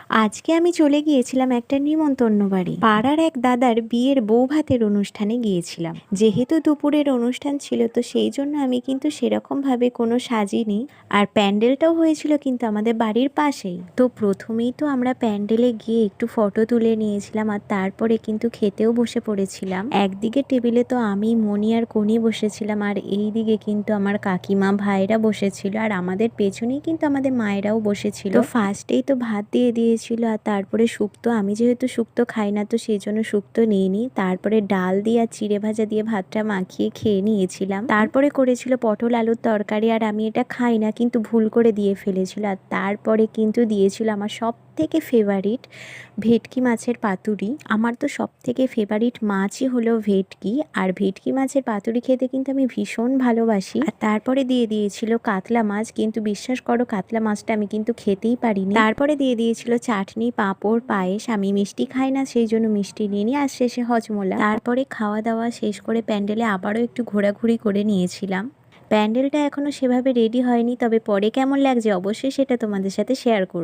আজকে আমি চলে গিয়েছিলাম একটা নিমন্ত্রণ বাড়ি। পাড়ার এক দাদার বিয়ের বউ ভাতের অনুষ্ঠানে গিয়েছিলাম। যেহেতু দুপুরের অনুষ্ঠান ছিল, তো সেই জন্য আমি কিন্তু সেরকম ভাবে কোনো সাজিনি। আর প্যান্ডেলটাও হয়েছিল কিন্তু আমাদের বাড়ির পাশেই। তো প্রথমেই তো আমরা প্যান্ডেলে গিয়ে একটু ফটো তুলে নিয়েছিলাম, আর তারপরে কিন্তু খেতেও বসে পড়েছিলাম। একদিকে টেবিলে তো আমি, মনি আর কনি বসেছিলাম, আর এই দিকে কিন্তু আমার কাকিমা, ভাইরা বসেছিল, আর আমাদের পেছনেই কিন্তু আমাদের মায়েরাও বসেছিল। তো ফার্স্টেই তো ভাত দিয়ে দিয়েছিল, আর তারপরে শুক্তো। আমি যেহেতু শুক্তো খাই না, তো সেই জন্য শুক্তো নিইনি। তারপরে ডাল দিয়ে আর চিড়ে ভাজা দিয়ে ভাতটা মাখিয়ে খেয়ে নিয়েছিলাম। তারপরে করেছিল পটল আলুর তরকারি, আর আমি এটা খাই না কিন্তু ভুল করে দিয়ে ফেলেছিল। আর তারপরে কিন্তু দিয়েছিল আমার সব থেকে ফেভারিট ভেটকি মাছের পাতুরি। আমার তো সব থেকে ফেভারিট মাছই হলো ভেটকি, আর ভেটকি মাছের পাতুরি খেতে কিন্তু আমি ভীষণ ভালোবাসি। আর তারপরে দিয়ে দিয়েছিল কাতলা মাছ, কিন্তু বিশ্বাস করো কাতলা মাছটা আমি কিন্তু খেতেই পারিনি। তারপরে দিয়ে দিয়েছিল চাটনি, পাঁপড়, পায়েস। আমি মিষ্টি খাই না, সেই জন্য মিষ্টি নিয়ে নিই, আর শেষে হজমোলা। তারপরে খাওয়া দাওয়া শেষ করে প্যান্ডেলে আবারও একটু ঘোরাঘুরি করে নিয়েছিলাম। প্যান্ডেলটা এখনো সেভাবে রেডি হয়নি, তবে পরে কেমন লাগছে অবশ্যই সেটা তোমাদের সাথে শেয়ার করব।